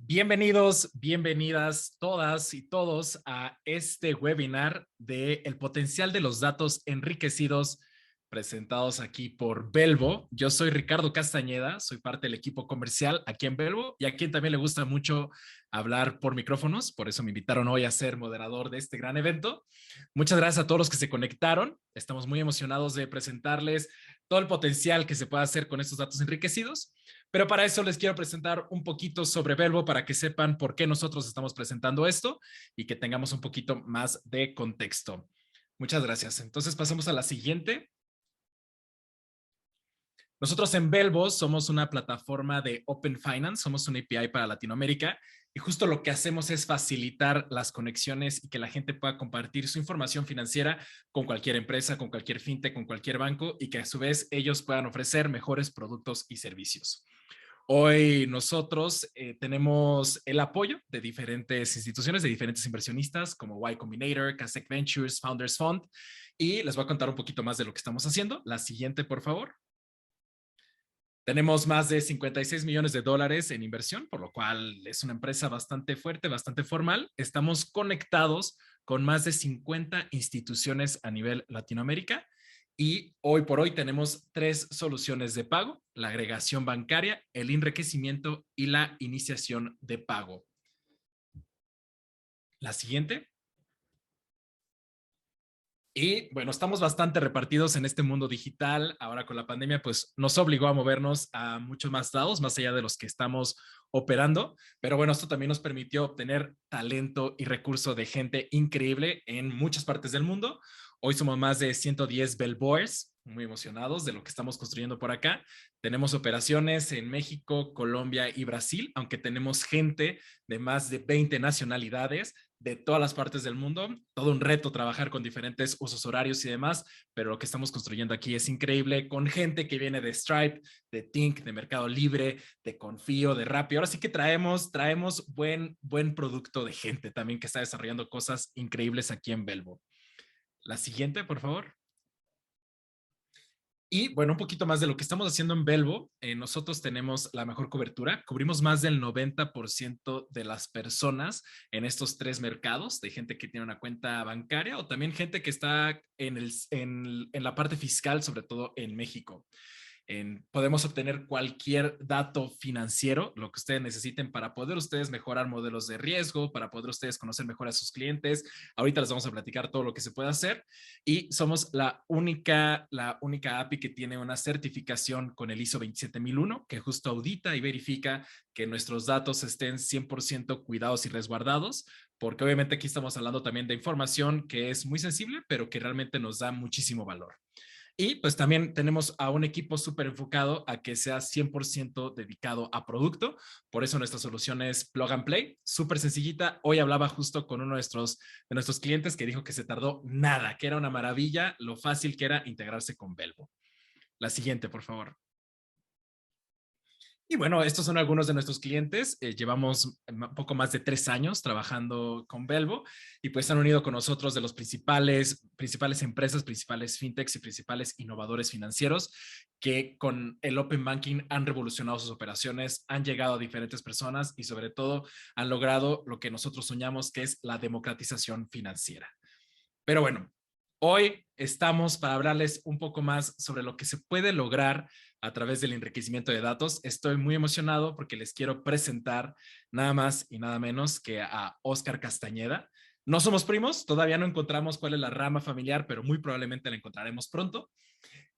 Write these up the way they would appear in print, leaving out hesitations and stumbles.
Bienvenidos, bienvenidas todas y todos a este webinar de el potencial de los datos enriquecidos presentados aquí por Belvo. Yo soy Ricardo Castañeda, soy parte del equipo comercial aquí en Belvo y a quien también le gusta mucho hablar por micrófonos, por eso me invitaron hoy a ser moderador de este gran evento. Muchas gracias a todos los que se conectaron. Estamos muy emocionados de presentarles todo el potencial que se puede hacer con estos datos enriquecidos. Pero para eso les quiero presentar un poquito sobre Belvo para que sepan por qué nosotros estamos presentando esto y que tengamos un poquito más de contexto. Muchas gracias. Entonces pasamos a la siguiente. Nosotros en Belvo somos una plataforma de Open Finance, somos un API para Latinoamérica y justo lo que hacemos es facilitar las conexiones y que la gente pueda compartir su información financiera con cualquier empresa, con cualquier fintech, con cualquier banco y que a su vez ellos puedan ofrecer mejores productos y servicios. Hoy nosotros tenemos el apoyo de diferentes instituciones, de diferentes inversionistas como Y Combinator, Casec Ventures, Founders Fund, y les voy a contar un poquito más de lo que estamos haciendo. La siguiente, por favor. Tenemos más de 56 millones de dólares en inversión, por lo cual es una empresa bastante fuerte, bastante formal. Estamos conectados con más de 50 instituciones a nivel Latinoamérica y hoy por hoy tenemos 3 soluciones de pago: la agregación bancaria, el enriquecimiento y la iniciación de pago. La siguiente. Y bueno, estamos bastante repartidos en este mundo digital. Ahora con la pandemia, pues nos obligó a movernos a muchos más lados, más allá de los que estamos operando. Pero bueno, esto también nos permitió obtener talento y recurso de gente increíble en muchas partes del mundo. Hoy somos más de 110 Bellboys, muy emocionados de lo que estamos construyendo por acá. Tenemos operaciones en México, Colombia y Brasil, aunque tenemos gente de más de 20 nacionalidades de todas las partes del mundo. Todo un reto trabajar con diferentes usos horarios y demás, pero lo que estamos construyendo aquí es increíble con gente que viene de Stripe, de Tink, de Mercado Libre, de Confío, de Rappi. Ahora sí que traemos buen producto de gente también que está desarrollando cosas increíbles aquí en Belvo. La siguiente, por favor. Y bueno, un poquito más de lo que estamos haciendo en Belvo. Nosotros tenemos la mejor cobertura. Cubrimos más del 90% de las personas en estos 3 mercados, de gente que tiene una cuenta bancaria o también gente que está en la parte fiscal, sobre todo en México. Podemos obtener cualquier dato financiero, lo que ustedes necesiten para poder ustedes mejorar modelos de riesgo, para poder ustedes conocer mejor a sus clientes. Ahorita les vamos a platicar todo lo que se puede hacer y somos la única API que tiene una certificación con el ISO 27001 que justo audita y verifica que nuestros datos estén 100% cuidados y resguardados, porque obviamente aquí estamos hablando también de información que es muy sensible, pero que realmente nos da muchísimo valor. Y pues también tenemos a un equipo súper enfocado a que sea 100% dedicado a producto. Por eso nuestra solución es Plug and Play, súper sencillita. Hoy hablaba justo con uno de nuestros clientes que dijo que se tardó nada, que era una maravilla lo fácil que era integrarse con Belvo. La siguiente, por favor. Y bueno, estos son algunos de nuestros clientes. Llevamos un poco más de 3 años trabajando con Belvo y pues han unido con nosotros de los principales empresas, principales fintechs y principales innovadores financieros que con el Open Banking han revolucionado sus operaciones, han llegado a diferentes personas y sobre todo han logrado lo que nosotros soñamos, que es la democratización financiera. Pero bueno, hoy estamos para hablarles un poco más sobre lo que se puede lograr a través del enriquecimiento de datos. Estoy muy emocionado porque les quiero presentar nada más y nada menos que a Óscar Castañeda. No somos primos, todavía no encontramos cuál es la rama familiar, pero muy probablemente la encontraremos pronto.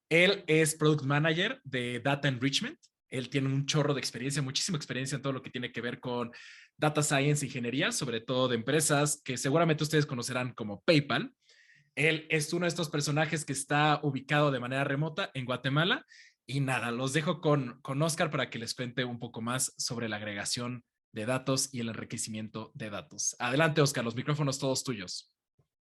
Él es Product Manager de Data Enrichment. Él tiene un chorro de experiencia, muchísima experiencia en todo lo que tiene que ver con Data Science, ingeniería, sobre todo de empresas que seguramente ustedes conocerán como PayPal. Él es uno de estos personajes que está ubicado de manera remota en Guatemala. Y nada, los dejo con Oscar para que les cuente un poco más sobre la agregación de datos y el enriquecimiento de datos. Adelante, Oscar, los micrófonos todos tuyos.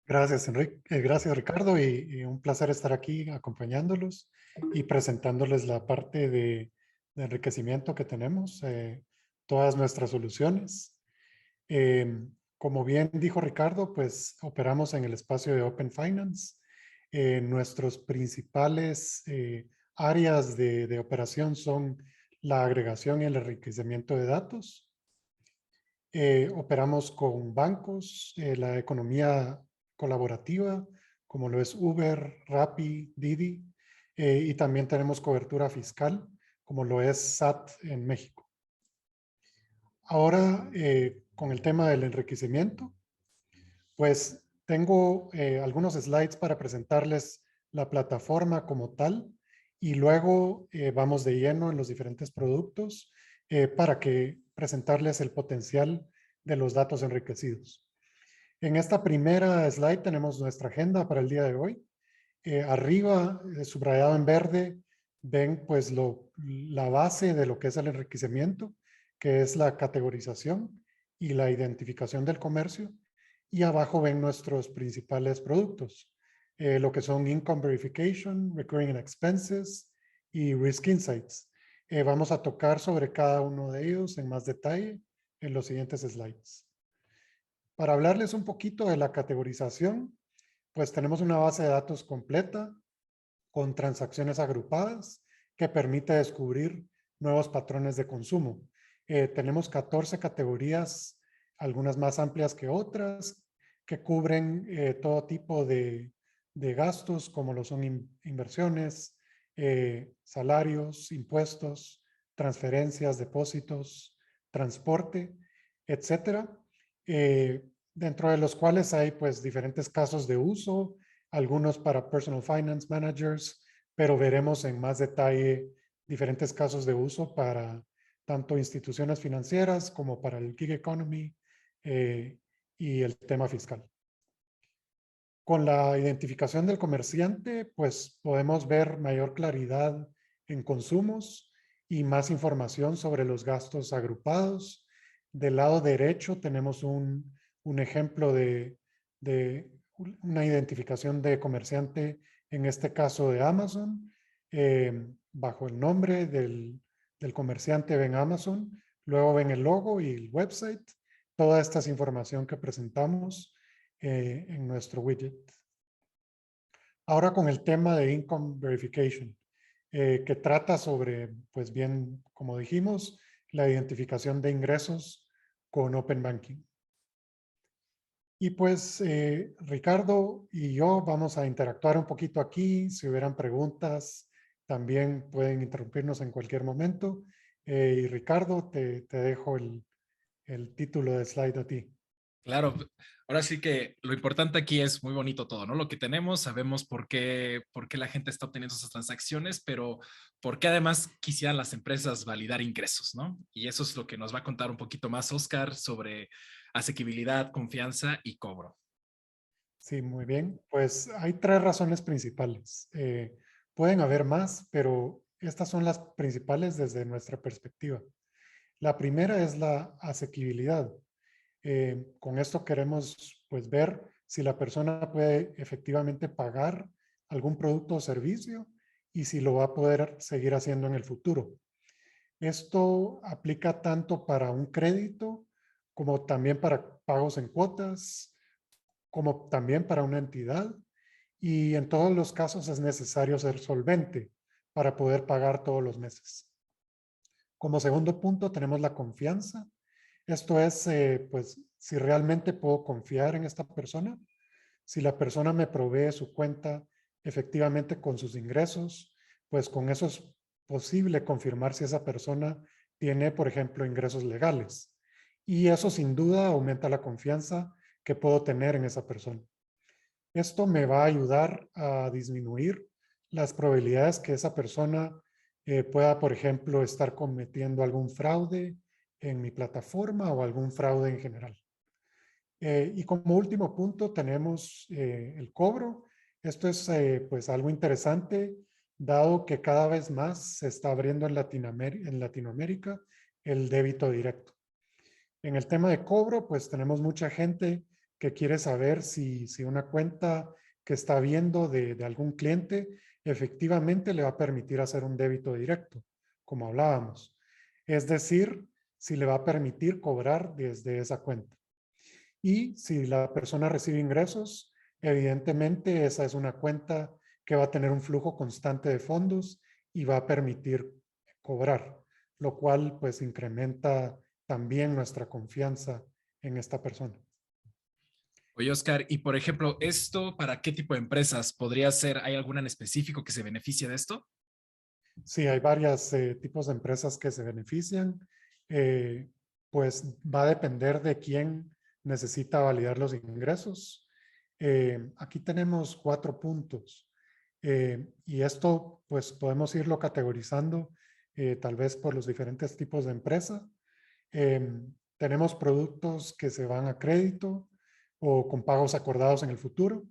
Gracias, Enrique. Gracias, Ricardo, y un placer estar aquí acompañándolos y presentándoles la parte de enriquecimiento que tenemos, todas nuestras soluciones. Como bien dijo Ricardo, pues operamos en el espacio de Open Finance. Nuestros principales áreas de operación son la agregación y el enriquecimiento de datos. Operamos con bancos, la economía colaborativa, como lo es Uber, Rappi, Didi, y también tenemos cobertura fiscal, como lo es SAT en México. Ahora, con el tema del enriquecimiento, pues tengo algunos slides para presentarles la plataforma como tal y luego vamos de lleno en los diferentes productos para que presentarles el potencial de los datos enriquecidos. En esta primera slide tenemos nuestra agenda para el día de hoy. Arriba, subrayado en verde, ven pues la base de lo que es el enriquecimiento, que es la categorización y la identificación del comercio. Y abajo ven nuestros principales productos, lo que son Income Verification, Recurring Expenses y Risk Insights. Vamos a tocar sobre cada uno de ellos en más detalle en los siguientes slides. Para hablarles un poquito de la categorización, pues tenemos una base de datos completa con transacciones agrupadas que permite descubrir nuevos patrones de consumo. Tenemos 14 categorías, algunas más amplias que otras, que cubren todo tipo de gastos, como lo son inversiones, salarios, impuestos, transferencias, depósitos, transporte, etcétera. Dentro de los cuales hay pues diferentes casos de uso, algunos para personal finance managers, pero veremos en más detalle diferentes casos de uso para tanto instituciones financieras como para el gig economy y el tema fiscal. Con la identificación del comerciante, pues podemos ver mayor claridad en consumos y más información sobre los gastos agrupados. Del lado derecho tenemos un ejemplo de una identificación de comerciante, en este caso de Amazon, bajo el nombre del comerciante ven Amazon, luego ven el logo y el website. Toda esta es información que presentamos en nuestro widget. Ahora con el tema de Income Verification, que trata sobre, pues bien, como dijimos, la identificación de ingresos con Open Banking. Y pues Ricardo y yo vamos a interactuar un poquito aquí. Si hubieran preguntas, también pueden interrumpirnos en cualquier momento. Y Ricardo, te dejo el título de slide a ti. Claro, ahora sí que lo importante aquí es muy bonito todo, ¿no? Lo que tenemos, sabemos por qué la gente está obteniendo esas transacciones, pero por qué además quisieran las empresas validar ingresos, ¿no? Y eso es lo que nos va a contar un poquito más Oscar sobre asequibilidad, confianza y cobro. Sí, muy bien. Pues hay tres razones principales. Pueden haber más, pero estas son las principales desde nuestra perspectiva. La primera es la asequibilidad. Con esto queremos pues ver si la persona puede efectivamente pagar algún producto o servicio y si lo va a poder seguir haciendo en el futuro. Esto aplica tanto para un crédito como también para pagos en cuotas, como también para una entidad. Y en todos los casos es necesario ser solvente para poder pagar todos los meses. Como segundo punto tenemos la confianza. Esto es, pues, si realmente puedo confiar en esta persona, si la persona me provee su cuenta efectivamente con sus ingresos, pues con eso es posible confirmar si esa persona tiene, por ejemplo, ingresos legales. Y eso sin duda aumenta la confianza que puedo tener en esa persona. Esto me va a ayudar a disminuir las probabilidades que esa persona pueda, por ejemplo, estar cometiendo algún fraude en mi plataforma o algún fraude en general. Y como último punto tenemos el cobro. Esto es pues algo interesante, dado que cada vez más se está abriendo en Latinoamérica el débito directo. En el tema de cobro, pues tenemos mucha gente que quiere saber si una cuenta que está viendo de algún cliente efectivamente le va a permitir hacer un débito directo, como hablábamos. Es decir, si le va a permitir cobrar desde esa cuenta. Y si la persona recibe ingresos, evidentemente esa es una cuenta que va a tener un flujo constante de fondos y va a permitir cobrar, lo cual pues incrementa también nuestra confianza en esta persona. Oye, Oscar, y por ejemplo, ¿esto para qué tipo de empresas podría ser? ¿Hay alguna en específico que se beneficie de esto? Sí, hay varios tipos de empresas que se benefician. Eh, pues va a depender de quién necesita validar los ingresos. Aquí tenemos 4 puntos. Y esto, pues podemos irlo categorizando tal vez por los diferentes tipos de empresa. Tenemos productos que se van a crédito o con pagos acordados en el futuro.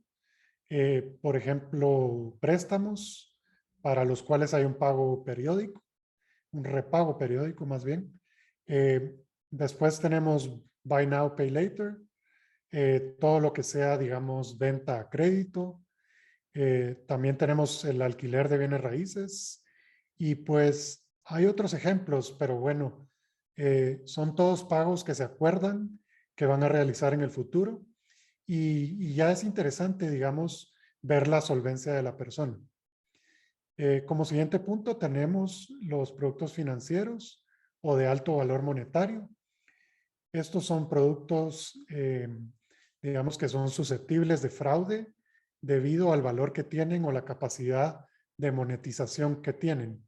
Por ejemplo, préstamos para los cuales hay un pago periódico, un repago periódico más bien. Eh, Después tenemos Buy Now, Pay Later, todo lo que sea, digamos, venta a crédito. También tenemos el alquiler de bienes raíces y pues hay otros ejemplos, pero bueno, son todos pagos que se acuerdan que van a realizar en el futuro y ya es interesante, digamos, ver la solvencia de la persona. Como siguiente punto tenemos los productos financieros o de alto valor monetario. Estos son productos, digamos, que son susceptibles de fraude debido al valor que tienen o la capacidad de monetización que tienen.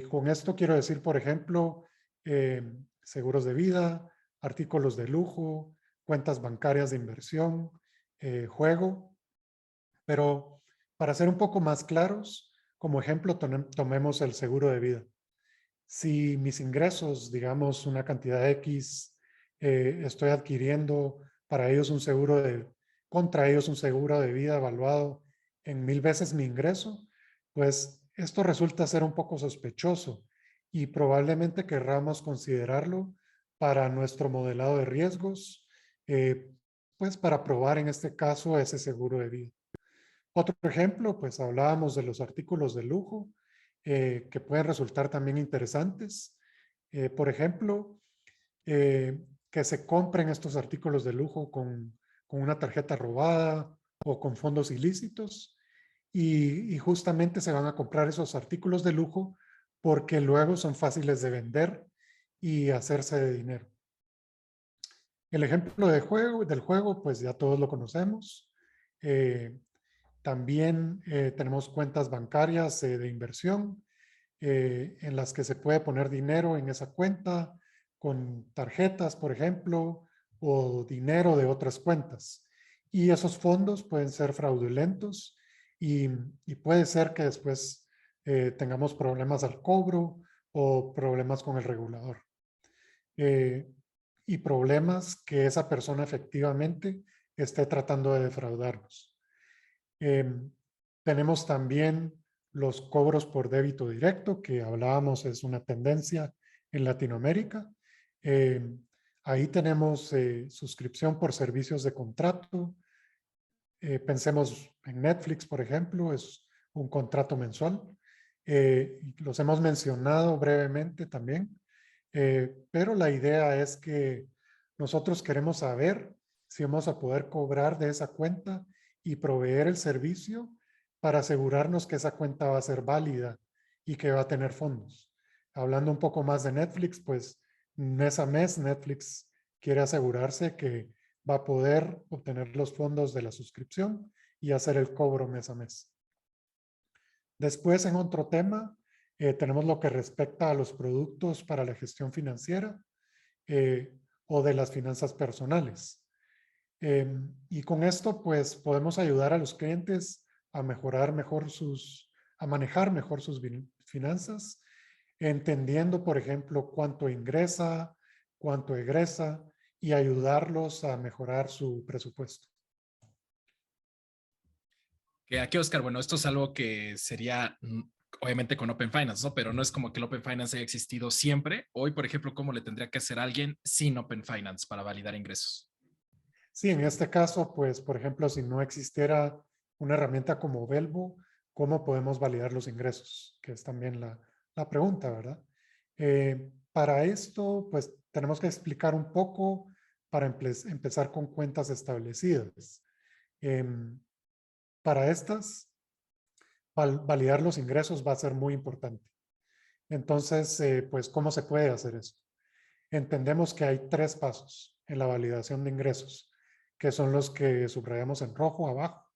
Con esto quiero decir, por ejemplo, eh, seguros de vida, artículos de lujo, cuentas bancarias de inversión, juego. Pero para ser un poco más claros, como ejemplo, tomemos el seguro de vida. Si mis ingresos, digamos, una cantidad X, estoy adquiriendo para ellos un seguro contra ellos un seguro de vida evaluado en 1000 veces mi ingreso, pues esto resulta ser un poco sospechoso y probablemente querramos considerarlo para nuestro modelado de riesgos, pues para probar en este caso ese seguro de vida. Otro ejemplo, pues hablábamos de los artículos de lujo que pueden resultar también interesantes. Por ejemplo, que se compren estos artículos de lujo con una tarjeta robada o con fondos ilícitos y justamente se van a comprar esos artículos de lujo porque luego son fáciles de vender y hacerse de dinero. El ejemplo del juego, pues ya todos lo conocemos. Eh, También tenemos cuentas bancarias de inversión en las que se puede poner dinero en esa cuenta con tarjetas, por ejemplo, o dinero de otras cuentas. Y esos fondos pueden ser fraudulentos y puede ser que después tengamos problemas al cobro o problemas con el regulador. Eh, y problemas que esa persona efectivamente esté tratando de defraudarnos. Tenemos también los cobros por débito directo, que hablábamos es una tendencia en Latinoamérica. Ahí tenemos suscripción por servicios de contrato. Pensemos en Netflix, por ejemplo, es un contrato mensual. Los hemos mencionado brevemente también, pero la idea es que nosotros queremos saber si vamos a poder cobrar de esa cuenta y proveer el servicio para asegurarnos que esa cuenta va a ser válida y que va a tener fondos. Hablando un poco más de Netflix, pues mes a mes Netflix quiere asegurarse que va a poder obtener los fondos de la suscripción y hacer el cobro mes a mes. Después, en otro tema, tenemos lo que respecta a los productos para la gestión financiera o de las finanzas personales. Y con esto, pues, podemos ayudar a los clientes a a manejar mejor sus finanzas, entendiendo, por ejemplo, cuánto ingresa, cuánto egresa y ayudarlos a mejorar su presupuesto. Que aquí, Oscar, bueno, esto es algo que sería obviamente con Open Finance, ¿no? Pero no es como que el Open Finance haya existido siempre. Hoy, por ejemplo, ¿cómo le tendría que hacer alguien sin Open Finance para validar ingresos? Sí, en este caso, pues, por ejemplo, si no existiera una herramienta como Velvo, ¿cómo podemos validar los ingresos? Que es también la pregunta, ¿verdad? Para esto, pues, tenemos que explicar un poco para empezar con cuentas establecidas. Em, para estas, validar los ingresos va a ser muy importante. Entonces, pues, ¿cómo se puede hacer eso? entendemos que hay 3 pasos en la validación de ingresos, que son los que subrayamos en rojo abajo.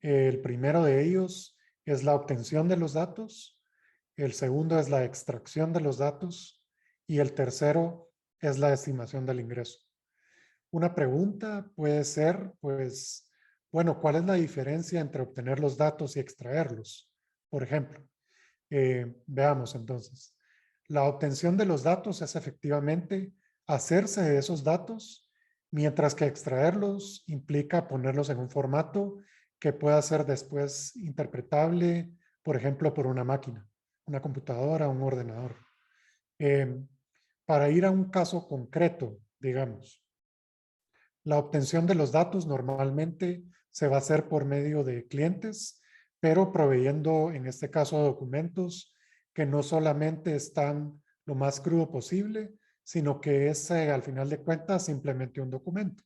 El primero de ellos es la obtención de los datos, el segundo es la extracción de los datos y el tercero es la estimación del ingreso. Una pregunta puede ser, pues, bueno, ¿cuál es la diferencia entre obtener los datos y extraerlos? Por ejemplo, veamos entonces. La obtención de los datos es efectivamente hacerse de esos datos, mientras que extraerlos implica ponerlos en un formato que pueda ser después interpretable, por ejemplo, por una máquina, una computadora, un ordenador. Eh, para ir a un caso concreto, digamos, la obtención de los datos normalmente se va a hacer por medio de clientes, pero proveyendo, en este caso, documentos que no solamente están lo más crudo posible, sino que es, al final de cuentas, simplemente un documento.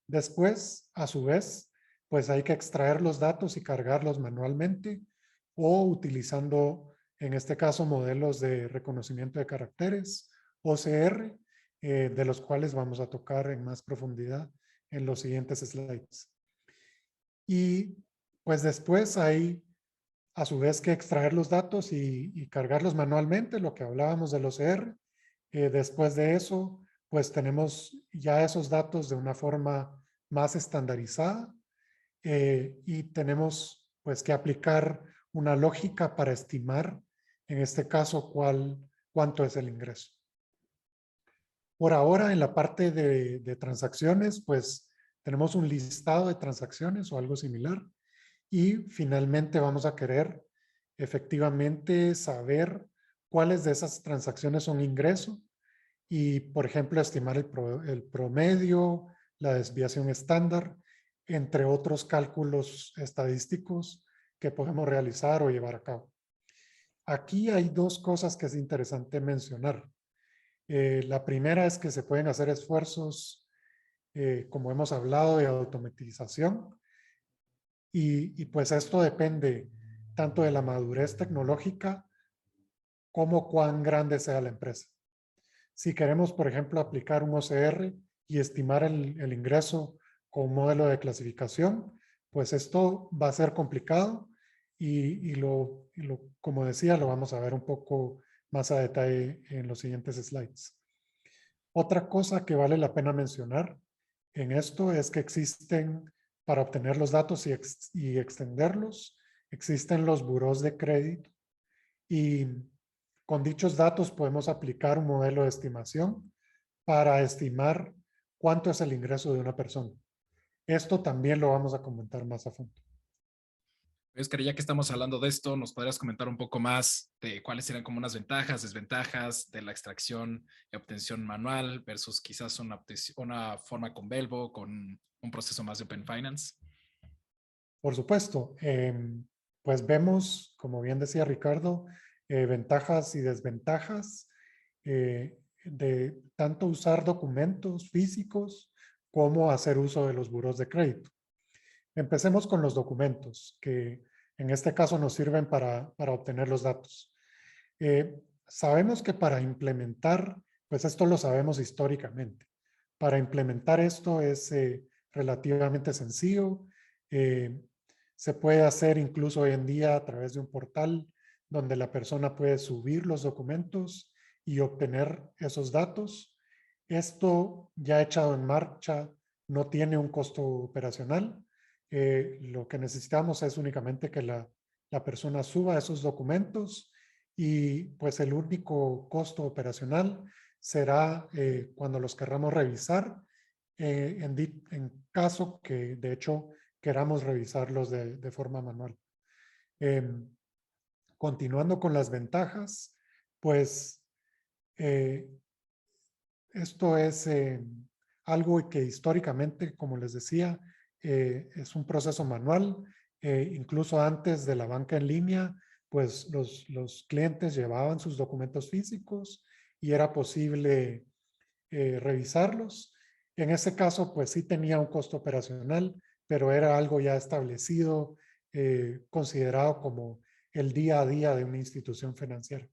Después, a su vez, pues hay que extraer los datos y cargarlos manualmente o utilizando, en este caso, modelos de reconocimiento de caracteres, OCR, de los cuales vamos a tocar en más profundidad en los siguientes slides. Y pues después hay a su vez que extraer los datos y cargarlos manualmente, lo que hablábamos del OCR. Después de eso, pues tenemos ya esos datos de una forma más estandarizada y tenemos pues que aplicar una lógica para estimar, en este caso, cuánto es el ingreso. Por ahora, en la parte de transacciones, pues tenemos un listado de transacciones o algo similar. Y finalmente vamos a querer efectivamente saber cuáles de esas transacciones son ingreso y, por ejemplo, estimar el promedio, la desviación estándar, entre otros cálculos estadísticos que podemos realizar o llevar a cabo. Aquí hay 2 cosas que es interesante mencionar. La primera es que se pueden hacer esfuerzos, como hemos hablado, de automatización. Y pues esto depende tanto de la madurez tecnológica como cuán grande sea la empresa. Si queremos, por ejemplo, aplicar un OCR y estimar el ingreso con un modelo de clasificación, pues esto va a ser complicado como decía, lo vamos a ver un poco más a detalle en los siguientes slides. Otra cosa que vale la pena mencionar en esto es que existen, para obtener los datos y extenderlos, existen los burós de crédito y con dichos datos podemos aplicar un modelo de estimación para estimar cuánto es el ingreso de una persona. Esto también lo vamos a comentar más a fondo. Oscar, ya que estamos hablando de esto, ¿nos podrías comentar un poco más de cuáles serían como unas ventajas, desventajas de la extracción y obtención manual versus quizás una forma con Velvo, con un proceso más de Open Finance? Por supuesto, pues vemos, como bien decía Ricardo, ventajas y desventajas de tanto usar documentos físicos como hacer uso de los burós de crédito. Empecemos con los documentos, que en este caso nos sirven para obtener los datos. Sabemos que para implementar, pues esto lo sabemos históricamente. Para implementar esto es relativamente sencillo. Se puede hacer incluso hoy en día a través de un portal donde la persona puede subir los documentos y obtener esos datos. Esto ya echado en marcha no tiene un costo operacional. Lo que necesitamos es únicamente que la persona suba esos documentos y pues el único costo operacional será cuando los querramos revisar, en caso que de hecho queramos revisarlos de forma manual. Continuando con las ventajas, pues esto es algo que históricamente, como les decía, es un proceso manual. Incluso antes de la banca en línea, pues los clientes llevaban sus documentos físicos y era posible revisarlos. En ese caso, pues sí tenía un costo operacional, pero era algo ya establecido, considerado como el día a día de una institución financiera.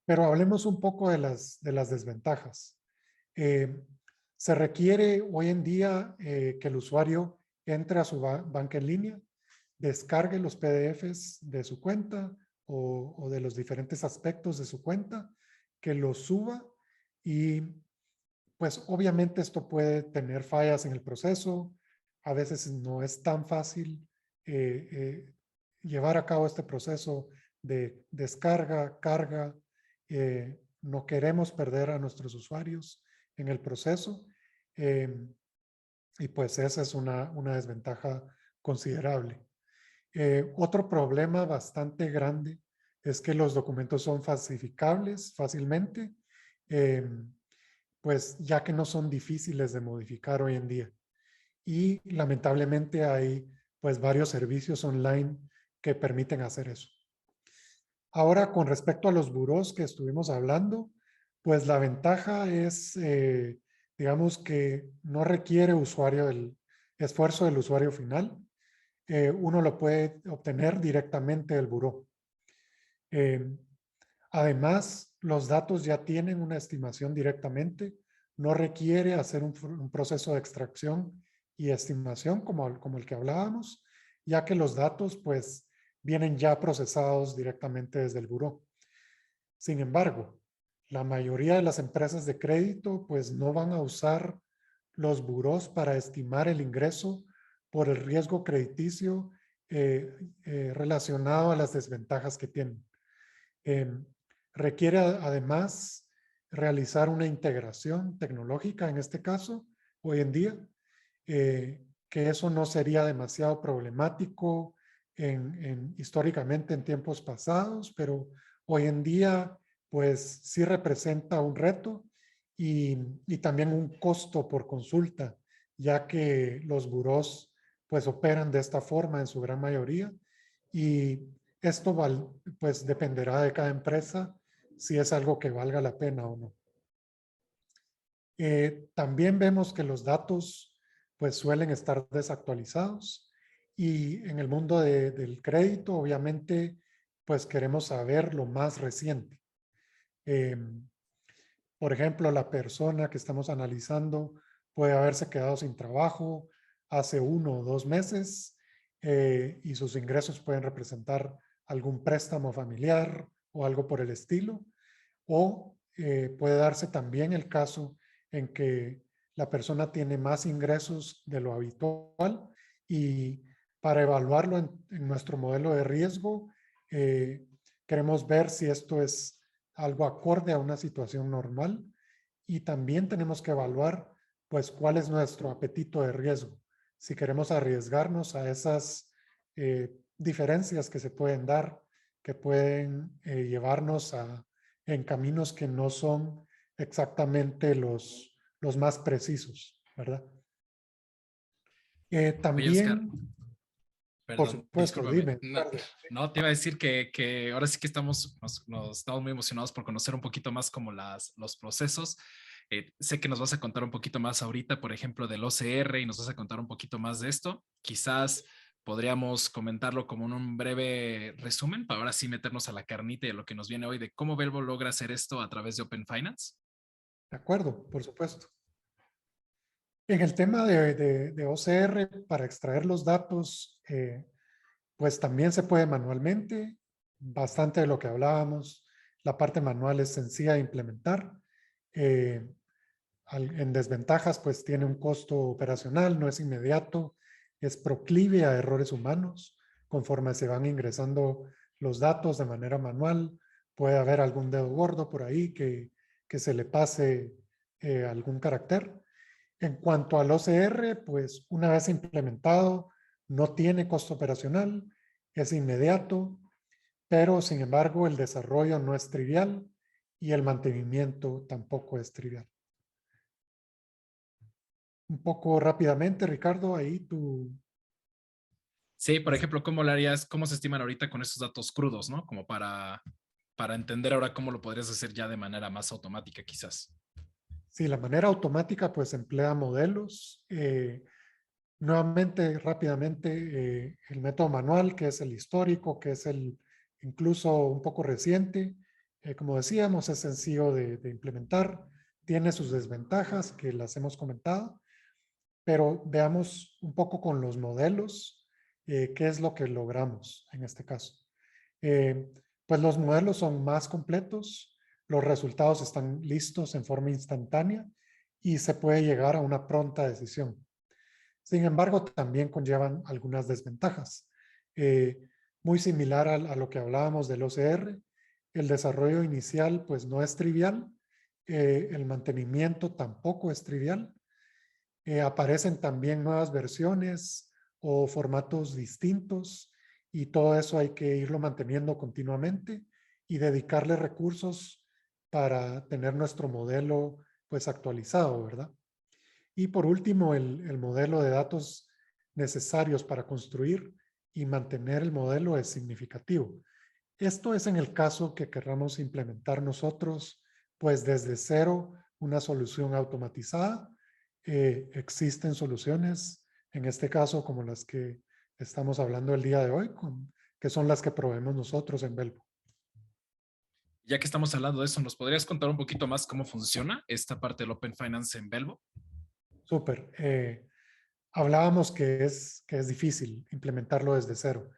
Pero hablemos un poco de las desventajas. Eh, Se requiere hoy en día que el usuario entre a su banca en línea, descargue los PDFs de su cuenta o de los diferentes aspectos de su cuenta, que los suba y pues obviamente esto puede tener fallas en el proceso. A veces no es tan fácil llevar a cabo este proceso de descarga, carga. No queremos perder a nuestros usuarios en el proceso. eh, y pues esa es una desventaja considerable. Otro problema bastante grande es que los documentos son falsificables fácilmente. eh, pues ya que no son difíciles de modificar hoy en día. Y lamentablemente hay pues varios servicios online que permiten hacer eso. Ahora, con respecto a los burós que estuvimos hablando, pues la ventaja es, digamos que no requiere esfuerzo del usuario final. Uno lo puede obtener directamente del buró. Eh, Además, los datos ya tienen una estimación directamente, no requiere hacer un proceso de extracción y estimación como el que hablábamos, ya que los datos pues vienen ya procesados directamente desde el buró. Sin embargo, la mayoría de las empresas de crédito pues no van a usar los burós para estimar el ingreso por el riesgo crediticio relacionado a las desventajas que tienen. Requiere además realizar una integración tecnológica, en este caso, hoy en día, que eso no sería demasiado problemático históricamente en tiempos pasados, pero hoy en día, pues sí representa un reto y también un costo por consulta, ya que los burós pues operan de esta forma en su gran mayoría y esto pues dependerá de cada empresa si es algo que valga la pena o no. También vemos que los datos pues suelen estar desactualizados y en el mundo del crédito obviamente pues queremos saber lo más reciente. Eh, por ejemplo, la persona que estamos analizando puede haberse quedado sin trabajo hace 1 o 2 meses y sus ingresos pueden representar algún préstamo familiar o algo por el estilo. O puede darse también el caso en que la persona tiene más ingresos de lo habitual y para evaluarlo en nuestro modelo de riesgo, queremos ver si esto es algo acorde a una situación normal y también tenemos que evaluar pues cuál es nuestro apetito de riesgo. Si queremos arriesgarnos a esas diferencias que se pueden dar, que pueden llevarnos en caminos que no son exactamente los más precisos, ¿verdad? Oye, Oscar, También, por perdón, supuesto, discúlpame. dime, No, Ricardo. no, te iba a decir que ahora sí que nos estamos muy emocionados por conocer un poquito más como los procesos. Sé que nos vas a contar un poquito más ahorita, por ejemplo, del OCR y nos vas a contar un poquito más de esto. Quizás podríamos comentarlo como en un breve resumen para ahora sí meternos a la carnita y a lo que nos viene hoy de cómo Belvo logra hacer esto a través de Open Finance. De acuerdo, por supuesto. En el tema de OCR, para extraer los datos, pues también se puede manualmente. Bastante de lo que hablábamos. La parte manual es sencilla de implementar. Eh, en desventajas, pues tiene un costo operacional, no es inmediato, es proclive a errores humanos. Conforme se van ingresando los datos de manera manual, puede haber algún dedo gordo por ahí que se le pase algún carácter. En cuanto al OCR, pues una vez implementado, no tiene costo operacional, es inmediato, pero sin embargo el desarrollo no es trivial y el mantenimiento tampoco es trivial. Un poco rápidamente, Ricardo, ahí tú. Sí, por ejemplo, ¿cómo lo harías? ¿Cómo se estiman ahorita con estos datos crudos, ¿no? Como para entender ahora cómo lo podrías hacer ya de manera más automática, quizás. Sí, la manera automática pues emplea modelos. Nuevamente, rápidamente, el método manual, que es el histórico, que es el incluso un poco reciente, Como decíamos, es sencillo de implementar, tiene sus desventajas que las hemos comentado, pero veamos un poco con los modelos qué es lo que logramos en este caso. Eh, pues los modelos son más completos, los resultados están listos en forma instantánea y se puede llegar a una pronta decisión. Sin embargo, también conllevan algunas desventajas. Eh, Muy similar a lo que hablábamos del OCR, el desarrollo inicial pues no es trivial, el mantenimiento tampoco es trivial. Aparecen también nuevas versiones o formatos distintos y todo eso hay que irlo manteniendo continuamente y dedicarle recursos para tener nuestro modelo pues actualizado, ¿verdad? Y por último, el modelo de datos necesarios para construir y mantener el modelo es significativo. Esto es en el caso que querramos implementar nosotros, pues desde cero, una solución automatizada. Existen soluciones, en este caso como las que estamos hablando el día de hoy, que son las que proveemos nosotros en Belbo. Ya que estamos hablando de eso, ¿nos podrías contar un poquito más cómo funciona esta parte del Open Finance en Belbo? Súper. Hablábamos que es difícil implementarlo desde cero.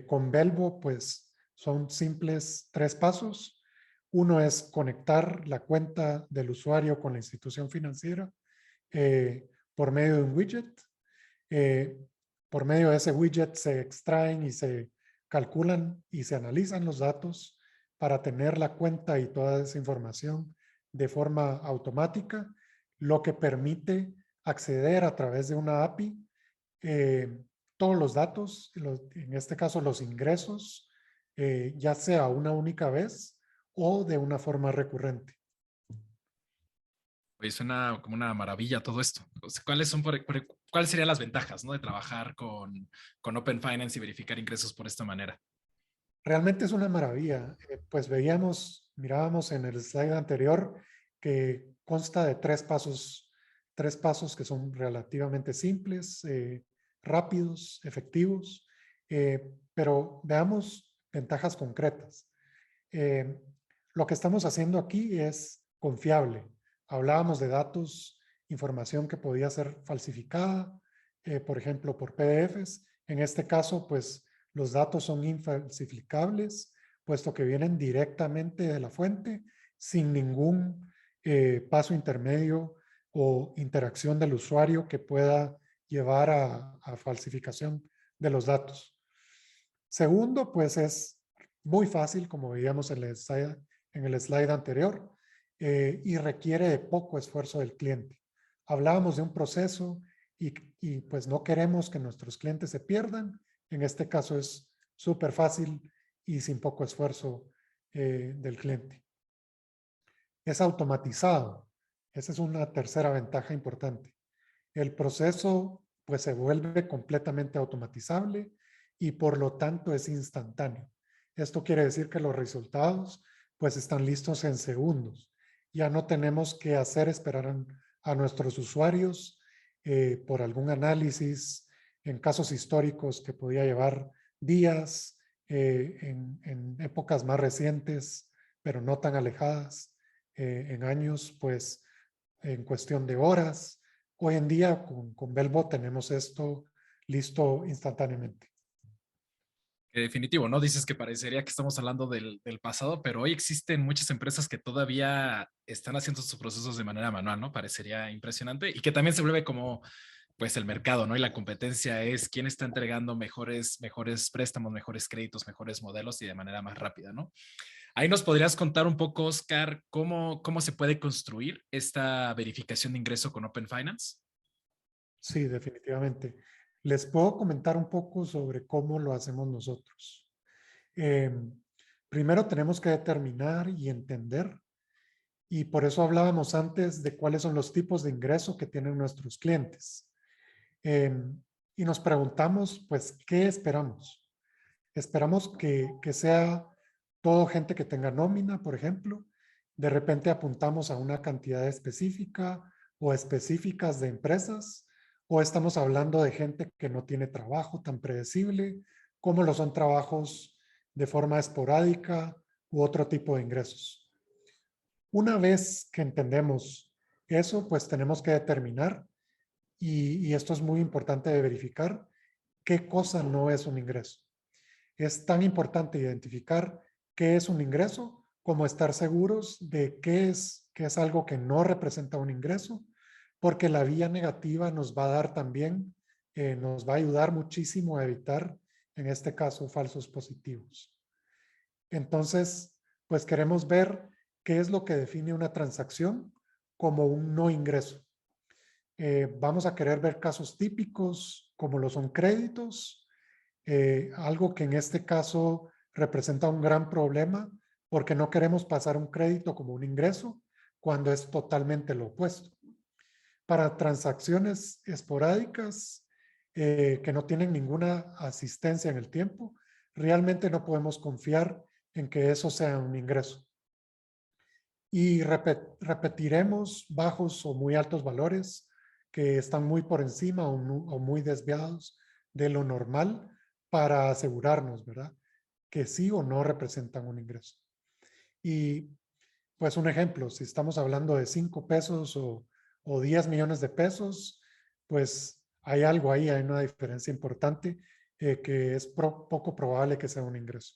Con Belbo, pues son simples 3 pasos. Uno es conectar la cuenta del usuario con la institución financiera por medio de un widget. Eh, por medio de ese widget se extraen y se calculan y se analizan los datos para tener la cuenta y toda esa información de forma automática, lo que permite acceder a través de una API todos los datos, en este caso los ingresos, ya sea una única vez o de una forma recurrente. Oye, suena como una maravilla todo esto. O sea, ¿cuáles son, cuáles serían las ventajas, ¿no? De trabajar con Open Finance y verificar ingresos por esta manera? Realmente es una maravilla. Pues mirábamos en el slide anterior que consta de 3 pasos que son relativamente simples, rápidos, efectivos, pero veamos ventajas concretas. Eh, lo que estamos haciendo aquí es confiable. Hablábamos de datos, información que podía ser falsificada, por ejemplo, por PDFs. En este caso, pues los datos son infalsificables, puesto que vienen directamente de la fuente, sin ningún paso intermedio o interacción del usuario que pueda llevar a falsificación de los datos. Segundo, pues es muy fácil, como veíamos en el slide anterior, y requiere de poco esfuerzo del cliente. Hablábamos de un proceso y pues no queremos que nuestros clientes se pierdan. En este caso es súper fácil y sin poco esfuerzo del cliente. Es automatizado. Esa es una tercera ventaja importante. El proceso pues se vuelve completamente automatizable y por lo tanto es instantáneo. Esto quiere decir que los resultados pues están listos en segundos. Ya no tenemos que hacer esperar a nuestros usuarios por algún análisis en casos históricos que podía llevar días, en épocas más recientes, pero no tan alejadas, en años, pues en cuestión de horas. Hoy en día con Belbo tenemos esto listo instantáneamente. Que definitivo, ¿no? Dices que parecería que estamos hablando del pasado, pero hoy existen muchas empresas que todavía están haciendo sus procesos de manera manual, ¿no? Parecería impresionante y que también se vuelve como pues el mercado, ¿no? Y la competencia es quién está entregando mejores préstamos, mejores créditos, mejores modelos y de manera más rápida, ¿no? Ahí nos podrías contar un poco, Oscar, cómo se puede construir esta verificación de ingreso con Open Finance. Sí, definitivamente. Les puedo comentar un poco sobre cómo lo hacemos nosotros. Eh, Primero tenemos que determinar y entender, y por eso hablábamos antes de cuáles son los tipos de ingreso que tienen nuestros clientes. Eh, y nos preguntamos, pues, ¿qué esperamos? Esperamos que sea todo gente que tenga nómina, por ejemplo. De repente apuntamos a una cantidad específica o específicas de empresas, o estamos hablando de gente que no tiene trabajo tan predecible, como lo son trabajos de forma esporádica u otro tipo de ingresos. Una vez que entendemos eso, pues tenemos que determinar, y esto es muy importante de verificar, qué cosa no es un ingreso. Es tan importante identificar qué es un ingreso como estar seguros de qué es algo que no representa un ingreso, porque la vía negativa nos va a dar también, nos va a ayudar muchísimo a evitar, en este caso, falsos positivos. Entonces, pues queremos ver qué es lo que define una transacción como un no ingreso. Vamos a querer ver casos típicos como lo son créditos, algo que en este caso representa un gran problema porque no queremos pasar un crédito como un ingreso cuando es totalmente lo opuesto. Para transacciones esporádicas que no tienen ninguna asistencia en el tiempo, realmente no podemos confiar en que eso sea un ingreso. Y repetiremos bajos o muy altos valores que están muy por encima o muy desviados de lo normal para asegurarnos, ¿verdad? Que sí o no representan un ingreso. Y pues un ejemplo, si estamos hablando de 5 pesos o 10 millones de pesos, pues hay algo ahí, hay una diferencia importante que es poco probable que sea un ingreso.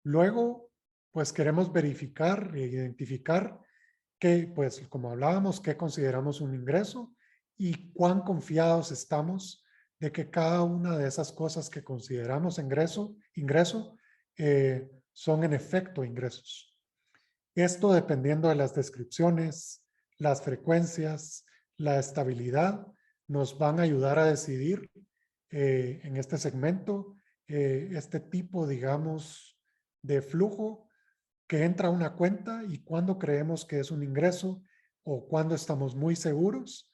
Luego, pues queremos verificar e identificar que, pues como hablábamos, qué consideramos un ingreso y cuán confiados estamos de que cada una de esas cosas que consideramos ingreso son en efecto ingresos. Esto dependiendo de las descripciones, las frecuencias, la estabilidad, nos van a ayudar a decidir en este segmento este tipo, digamos, de flujo que entra a una cuenta y cuándo creemos que es un ingreso o cuándo estamos muy seguros.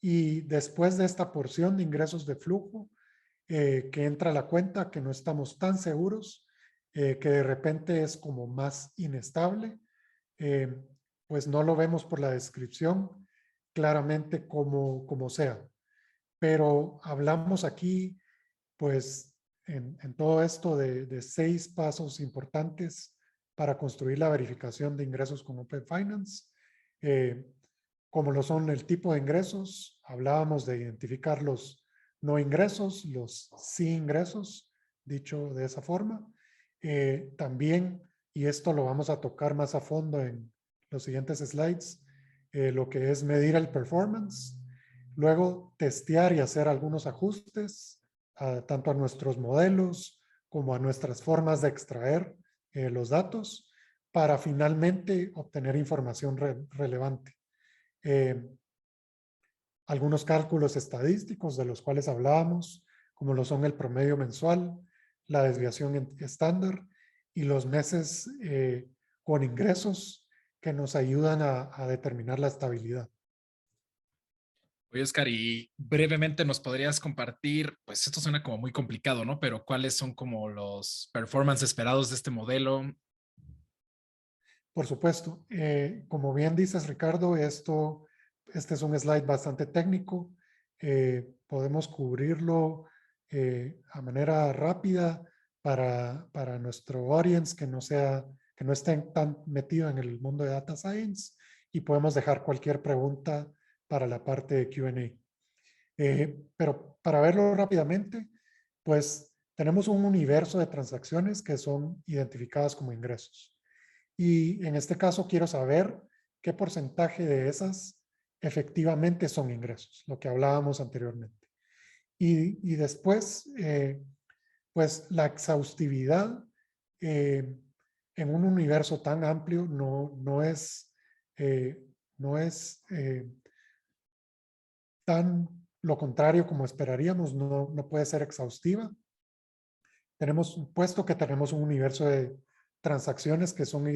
Y después de esta porción de ingresos de flujo que entra a la cuenta, que no estamos tan seguros, que de repente es como más inestable, eh, pues no lo vemos por la descripción claramente como sea. Pero hablamos aquí, pues, en todo esto de 6 pasos importantes para construir la verificación de ingresos con Open Finance, eh, como lo son el tipo de ingresos. Hablábamos de identificar los no ingresos, los sí ingresos, dicho de esa forma. También, y esto lo vamos a tocar más a fondo en los siguientes slides, lo que es medir el performance. Luego, testear y hacer algunos ajustes, tanto a nuestros modelos como a nuestras formas de extraer los datos para finalmente obtener información relevante. Algunos cálculos estadísticos de los cuales hablábamos, como lo son el promedio mensual, la desviación estándar y los meses con ingresos que nos ayudan a determinar la estabilidad. Oye, Oscar, y brevemente nos podrías compartir, pues esto suena como muy complicado, ¿no? Pero ¿cuáles son como los performance esperados de este modelo? Por supuesto, como bien dices, Ricardo, este es un slide bastante técnico. Podemos cubrirlo a manera rápida para nuestro audience que no esté tan metido en el mundo de data science, y podemos dejar cualquier pregunta para la parte de Q&A. Pero para verlo rápidamente, pues tenemos un universo de transacciones que son identificadas como ingresos. Y en este caso quiero saber qué porcentaje de esas efectivamente son ingresos, lo que hablábamos anteriormente. Y después, pues la exhaustividad en un universo tan amplio eh, no es tan lo contrario como esperaríamos, no puede ser exhaustiva. Puesto que tenemos un universo de transacciones que son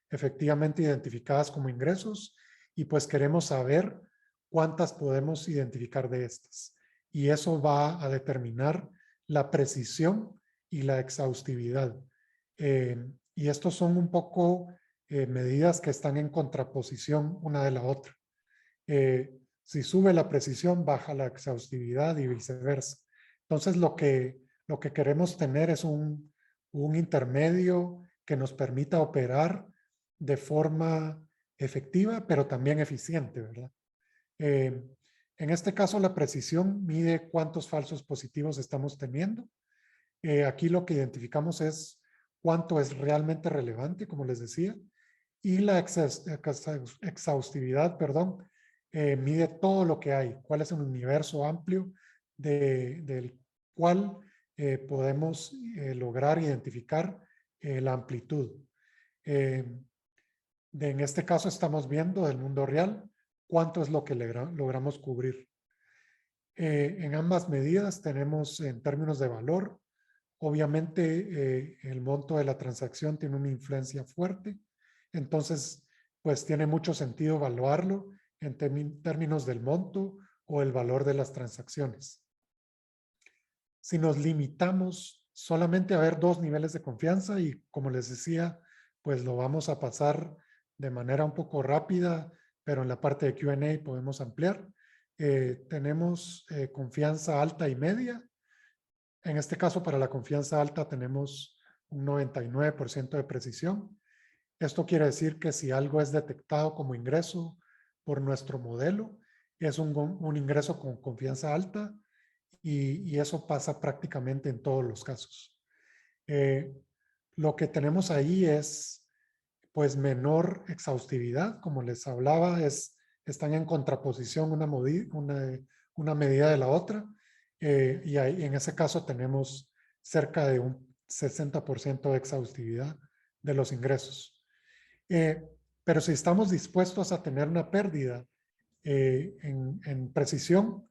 efectivamente identificadas como ingresos, y pues queremos saber cuántas podemos identificar de estas. Y eso va a determinar la precisión y la exhaustividad. Y estos son un poco medidas que están en contraposición una de la otra. Si sube la precisión, baja la exhaustividad y viceversa. Entonces, lo que queremos tener es un intermedio que nos permita operar de forma efectiva, pero también eficiente, ¿verdad? En este caso, la precisión mide cuántos falsos positivos estamos teniendo. Aquí lo que identificamos es cuánto es realmente relevante, como les decía, y la exhaustividad, perdón, mide todo lo que hay, cuál es un universo amplio del cual podemos lograr identificar la amplitud. En este caso estamos viendo del mundo real cuánto es lo que logramos cubrir. En ambas medidas tenemos en términos de valor, obviamente el monto de la transacción tiene una influencia fuerte, entonces pues tiene mucho sentido evaluarlo en términos del monto o el valor de las transacciones. Si nos limitamos solamente a ver dos niveles de confianza y como les decía, pues lo vamos a pasar de manera un poco rápida, pero en la parte de Q&A podemos ampliar. Tenemos confianza alta y media. En este caso, para la confianza alta tenemos un 99% de precisión. Esto quiere decir que si algo es detectado como ingreso por nuestro modelo, es un ingreso con confianza alta y eso pasa prácticamente en todos los casos. Lo que tenemos ahí es pues menor exhaustividad, como les hablaba, están en contraposición una medida de la otra y ahí, en ese caso tenemos cerca de un 60% de exhaustividad de los ingresos. Pero si estamos dispuestos a tener una pérdida en precisión,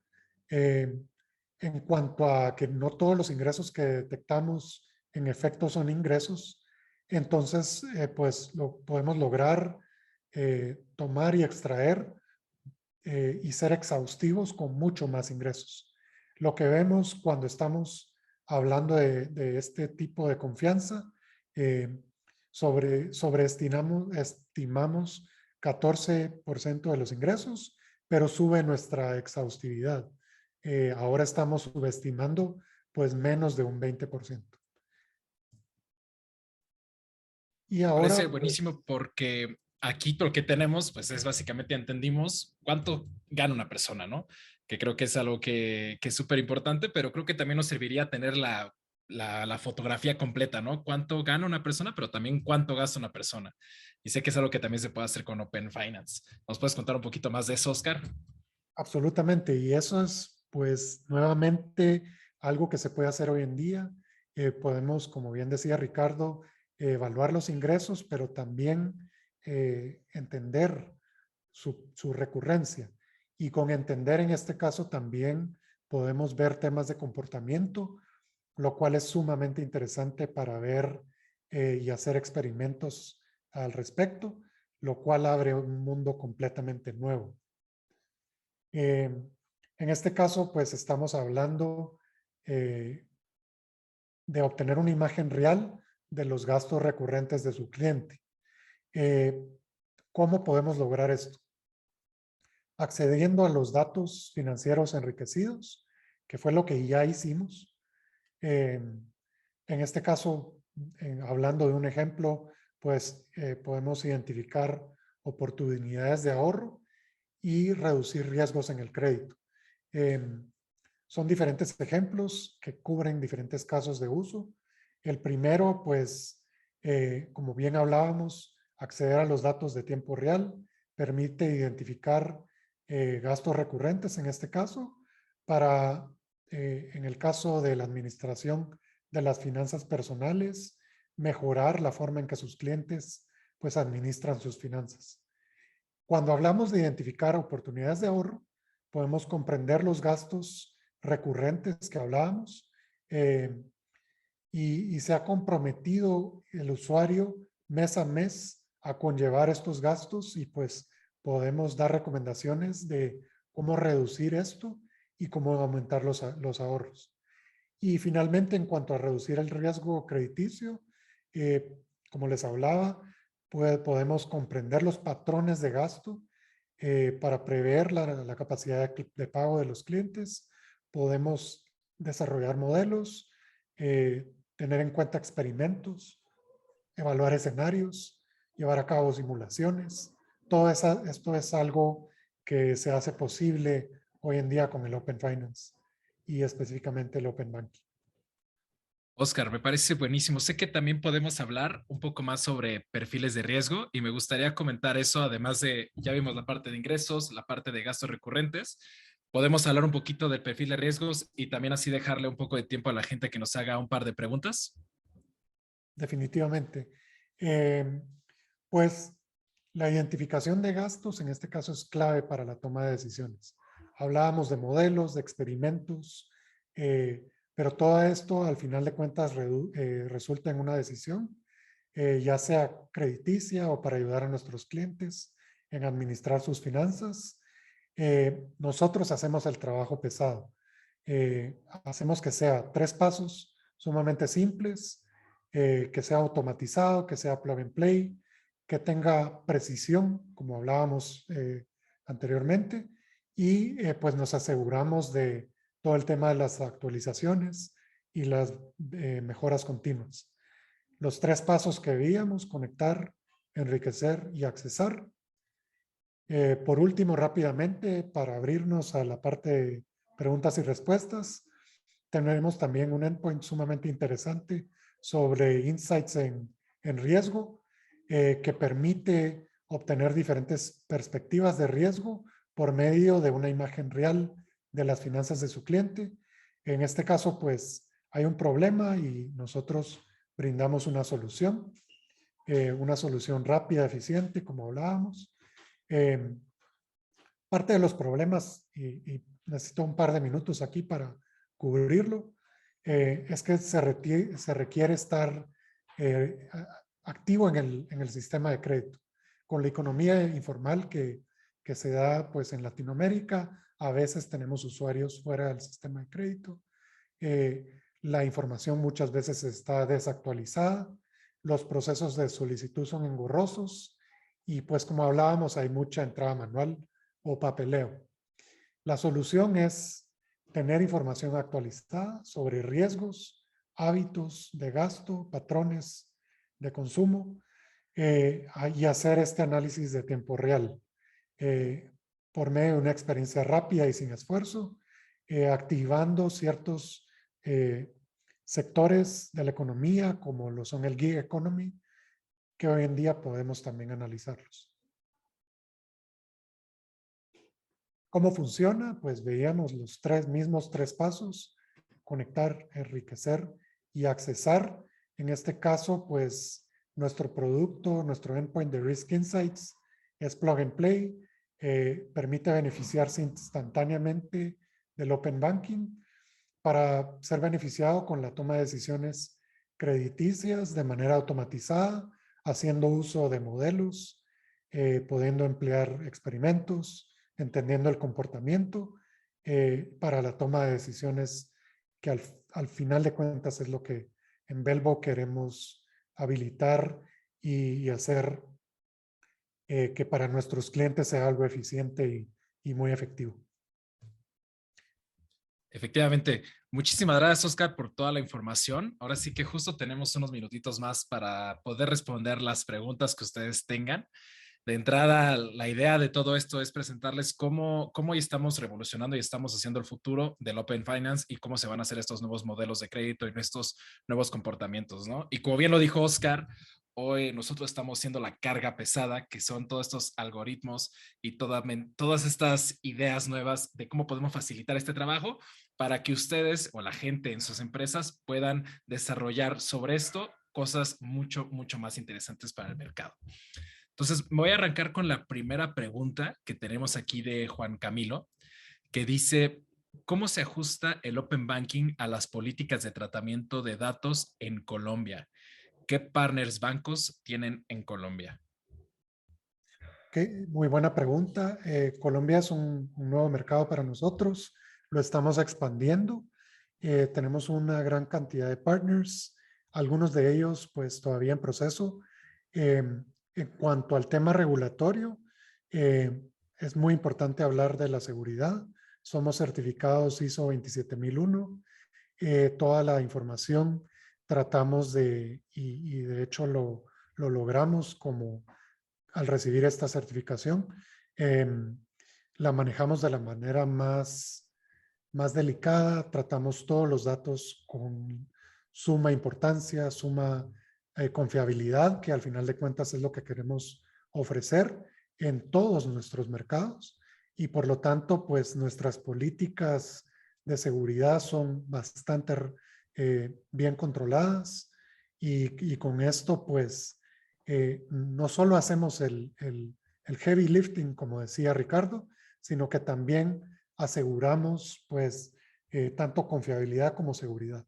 en cuanto a que no todos los ingresos que detectamos en efecto son ingresos, entonces pues podemos lograr tomar y extraer y ser exhaustivos con mucho más ingresos. Lo que vemos cuando estamos hablando de este tipo de confianza, estimamos 14% de los ingresos, pero sube nuestra exhaustividad. Ahora estamos subestimando pues menos de un 20%. Y ahora, Parece buenísimo porque aquí lo que tenemos, pues es básicamente entendimos cuánto gana una persona, ¿no? Que creo que es algo que es súper importante, pero creo que también nos serviría tener la fotografía completa, ¿no? Cuánto gana una persona, pero también cuánto gasta una persona. Y sé que es algo que también se puede hacer con Open Finance. ¿Nos puedes contar un poquito más de eso, Oscar? absolutamente, y eso es pues nuevamente algo que se puede hacer hoy en día. Podemos, como bien decía Ricardo, evaluar los ingresos, pero también entender su recurrencia. Y con entender en este caso también podemos ver temas de comportamiento, lo cual es sumamente interesante para ver y hacer experimentos al respecto, lo cual abre un mundo completamente nuevo. En este caso, pues estamos hablando de obtener una imagen real de los gastos recurrentes de su cliente. ¿Cómo podemos lograr esto? Accediendo a los datos financieros enriquecidos, que fue lo que ya hicimos. En este caso, hablando de un ejemplo, pues podemos identificar oportunidades de ahorro y reducir riesgos en el crédito. Son diferentes ejemplos que cubren diferentes casos de uso. El primero, pues, como bien hablábamos, acceder a los datos de tiempo real permite identificar gastos recurrentes en este caso para, en el caso de la administración de las finanzas personales, mejorar la forma en que sus clientes pues administran sus finanzas. Cuando hablamos de identificar oportunidades de ahorro, podemos comprender los gastos recurrentes que hablábamos y se ha comprometido el usuario mes a mes a conllevar estos gastos y pues podemos dar recomendaciones de cómo reducir esto y cómo aumentar los ahorros. Y finalmente, en cuanto a reducir el riesgo crediticio, como les hablaba, podemos comprender los patrones de gasto para prever la capacidad de pago de los clientes. Podemos desarrollar modelos, tener en cuenta experimentos evaluar escenarios, llevar a cabo simulaciones. Todo esto es algo que se hace posible hoy en día con el Open Finance y específicamente el Open Banking. Oscar, me parece buenísimo. Sé que también podemos hablar un poco más sobre perfiles de riesgo y me gustaría comentar eso, además de, ya vimos la parte de ingresos, la parte de gastos recurrentes. Podemos hablar un poquito del perfil de riesgos y también así dejarle un poco de tiempo a la gente que nos haga un par de preguntas. Definitivamente. Eh, pues la identificación de gastos en este caso es clave para la toma de decisiones. Hablábamos de modelos, de experimentos, pero todo esto al final de cuentas resulta en una decisión, ya sea crediticia o para ayudar a nuestros clientes en administrar sus finanzas. Nosotros hacemos el trabajo pesado. Hacemos que sea 3 pasos sumamente simples, que sea automatizado, que sea plug and play, que tenga precisión, como hablábamos anteriormente, y pues nos aseguramos de todo el tema de las actualizaciones y las mejoras continuas. Los 3 pasos que veíamos: conectar, enriquecer y accesar. Por último, rápidamente, para abrirnos a la parte de preguntas y respuestas, tenemos también un endpoint sumamente interesante sobre insights en riesgo, que permite obtener diferentes perspectivas de riesgo por medio de una imagen real de las finanzas de su cliente. En este caso, pues hay un problema y nosotros brindamos una solución rápida, eficiente, como hablábamos. Eh, Parte de los problemas, y necesito un par de minutos aquí para cubrirlo, es que se requiere estar activo en el sistema de crédito. Con la economía informal que se da pues en Latinoamérica, a veces tenemos usuarios fuera del sistema de crédito. La información muchas veces está desactualizada, los procesos de solicitud son engorrosos y pues como hablábamos hay mucha entrada manual o papeleo. La solución es tener información actualizada sobre riesgos, hábitos de gasto, patrones de consumo, y hacer este análisis de tiempo real por medio de una experiencia rápida y sin esfuerzo, activando ciertos sectores de la economía como lo son el gig economy, que hoy en día podemos también analizarlos. ¿Cómo funciona? Pues veíamos los mismos tres pasos: conectar, enriquecer y accesar. En este caso, pues nuestro producto, nuestro endpoint de Risk Insights es plug and play, permite beneficiarse instantáneamente del Open Banking para ser beneficiado con la toma de decisiones crediticias de manera automatizada, haciendo uso de modelos, pudiendo emplear experimentos, entendiendo el comportamiento para la toma de decisiones que al final de cuentas es lo que en Belbo queremos habilitar y hacer que para nuestros clientes sea algo eficiente y muy efectivo. Efectivamente, muchísimas gracias, Oscar, por toda la información. Ahora sí que justo tenemos unos minutitos más para poder responder las preguntas que ustedes tengan. De entrada, la idea de todo esto es presentarles cómo hoy estamos revolucionando y estamos haciendo el futuro del Open Finance y cómo se van a hacer estos nuevos modelos de crédito y estos nuevos comportamientos, ¿no? Y como bien lo dijo Oscar, hoy nosotros estamos haciendo la carga pesada, que son todos estos algoritmos y todas estas ideas nuevas de cómo podemos facilitar este trabajo para que ustedes o la gente en sus empresas puedan desarrollar sobre esto cosas mucho más interesantes para el mercado. Entonces, me voy a arrancar con la primera pregunta que tenemos aquí de Juan Camilo, que dice, ¿cómo se ajusta el Open Banking a las políticas de tratamiento de datos en Colombia? ¿Qué partners bancos tienen en Colombia? Okay, muy buena pregunta. Colombia es un nuevo mercado para nosotros. Lo estamos expandiendo. Tenemos una gran cantidad de partners, algunos de ellos pues todavía en proceso. En cuanto al tema regulatorio, es muy importante hablar de la seguridad. Somos certificados ISO 27001. Toda la información tratamos y de hecho lo logramos como al recibir esta certificación, la manejamos de la manera más delicada, tratamos todos los datos con suma importancia, suma confiabilidad, que al final de cuentas es lo que queremos ofrecer en todos nuestros mercados y por lo tanto, pues nuestras políticas de seguridad son bastante bien controladas y con esto, pues, no solo hacemos el heavy lifting, como decía Ricardo, sino que también aseguramos pues tanto confiabilidad como seguridad.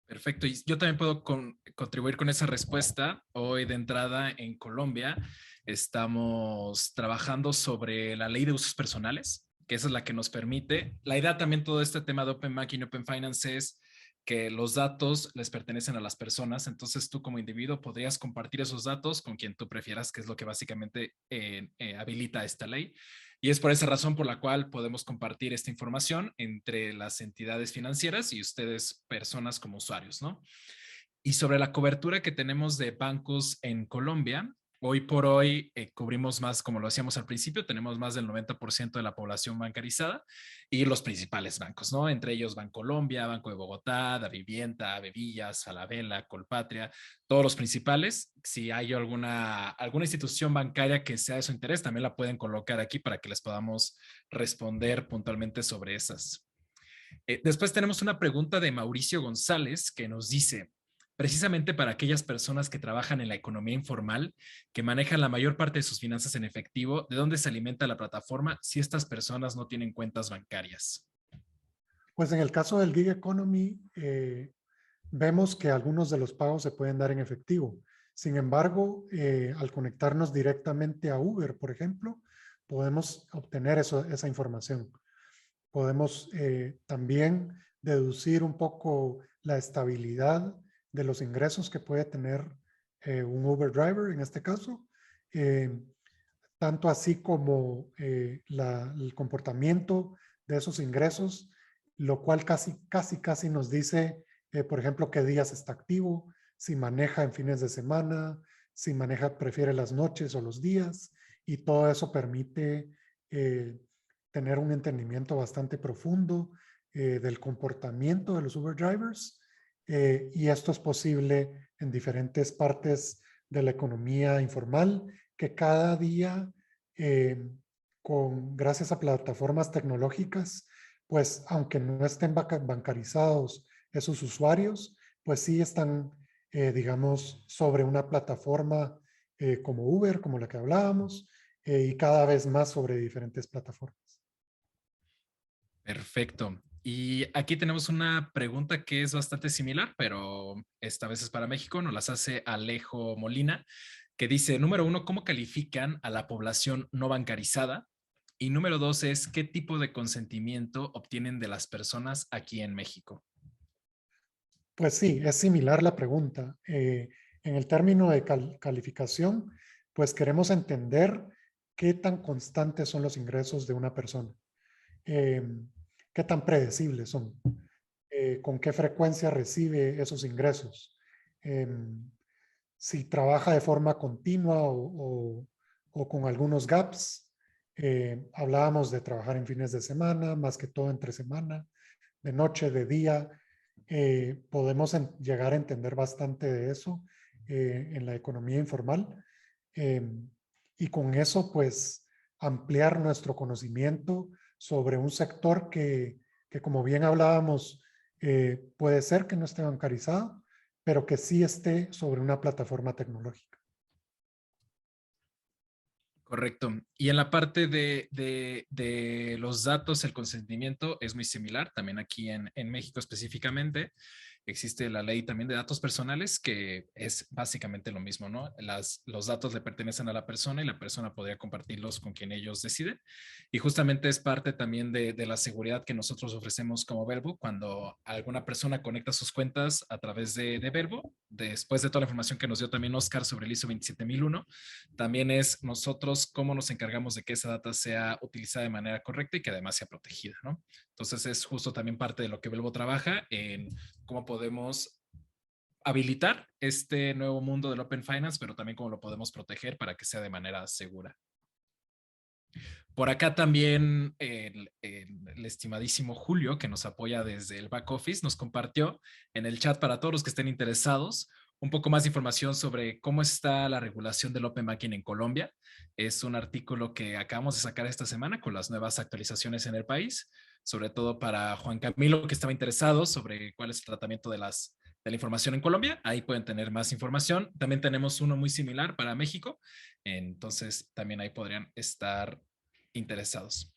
Perfecto. Y yo también puedo contribuir con esa respuesta. Hoy de entrada en Colombia estamos trabajando sobre la ley de usos personales, que esa es la que nos permite. La idea también todo este tema de Open Banking y Open Finance es que los datos les pertenecen a las personas. Entonces tú como individuo podrías compartir esos datos con quien tú prefieras, que es lo que básicamente habilita esta ley. Y es por esa razón por la cual podemos compartir esta información entre las entidades financieras y ustedes, personas como usuarios, ¿no? Y sobre la cobertura que tenemos de bancos en Colombia, hoy por hoy cubrimos más, como lo hacíamos al principio, tenemos más del 90% de la población bancarizada y los principales bancos, ¿no? Entre ellos Bancolombia, Banco de Bogotá, Davivienda, Bevillas, Falabella, Colpatria, todos los principales. Si hay alguna institución bancaria que sea de su interés, también la pueden colocar aquí para que les podamos responder puntualmente sobre esas. Después tenemos una pregunta de Mauricio González que nos dice, precisamente para aquellas personas que trabajan en la economía informal, que manejan la mayor parte de sus finanzas en efectivo, ¿de dónde se alimenta la plataforma si estas personas no tienen cuentas bancarias? Pues en el caso del gig economy, vemos que algunos de los pagos se pueden dar en efectivo. Sin embargo, al conectarnos directamente a Uber, por ejemplo, podemos obtener esa información. Podemos también deducir un poco la estabilidad de los ingresos que puede tener un Uber driver en este caso, eh, tanto así como el comportamiento de esos ingresos, lo cual casi nos dice, por ejemplo, qué días está activo, si maneja en fines de semana, si maneja, prefiere las noches o los días, y todo eso permite tener un entendimiento bastante profundo del comportamiento de los Uber drivers y esto es posible en diferentes partes de la economía informal que cada día gracias a plataformas tecnológicas, pues aunque no estén bancarizados esos usuarios, pues sí están, digamos, sobre una plataforma como Uber, como la que hablábamos, y cada vez más sobre diferentes plataformas. Perfecto. Y aquí tenemos una pregunta que es bastante similar, pero esta vez es para México. Nos las hace Alejo Molina, que dice, número uno, ¿cómo califican a la población no bancarizada? Y número dos es, ¿qué tipo de consentimiento obtienen de las personas aquí en México? Pues sí, es similar la pregunta. En el término de calificación, pues queremos entender qué tan constantes son los ingresos de una persona, eh, qué tan predecibles son, con qué frecuencia recibe esos ingresos, eh, si trabaja de forma continua o con algunos gaps. Hablábamos de trabajar en fines de semana, más que todo entre semana, de noche, de día. Podemos llegar a entender bastante de eso en la economía informal eh, y con eso pues ampliar nuestro conocimiento sobre un sector que como bien hablábamos puede ser que no esté bancarizado, pero que sí esté sobre una plataforma tecnológica. Correcto. Y en la parte de los datos, el consentimiento es muy similar, también aquí en México específicamente. Existe la ley también de datos personales, que es básicamente lo mismo, ¿no? Los datos le pertenecen a la persona y la persona podría compartirlos con quien ellos deciden. Y justamente es parte también de la seguridad que nosotros ofrecemos como Verbo. Cuando alguna persona conecta sus cuentas a través de Verbo, después de toda la información que nos dio también Oscar sobre el ISO 27001, también es nosotros cómo nos encargamos de que esa data sea utilizada de manera correcta y que además sea protegida, ¿no? Entonces es justo también parte de lo que Velvo trabaja en cómo podemos habilitar este nuevo mundo del Open Finance, pero también cómo lo podemos proteger para que sea de manera segura. Por acá también el estimadísimo Julio, que nos apoya desde el back office, nos compartió en el chat para todos los que estén interesados un poco más de información sobre cómo está la regulación del Open Banking en Colombia. Es un artículo que acabamos de sacar esta semana con las nuevas actualizaciones en el país, sobre todo para Juan Camilo, que estaba interesado sobre cuál es el tratamiento de la información en Colombia. Ahí pueden tener más información. También tenemos uno muy similar para México, entonces también ahí podrían estar interesados.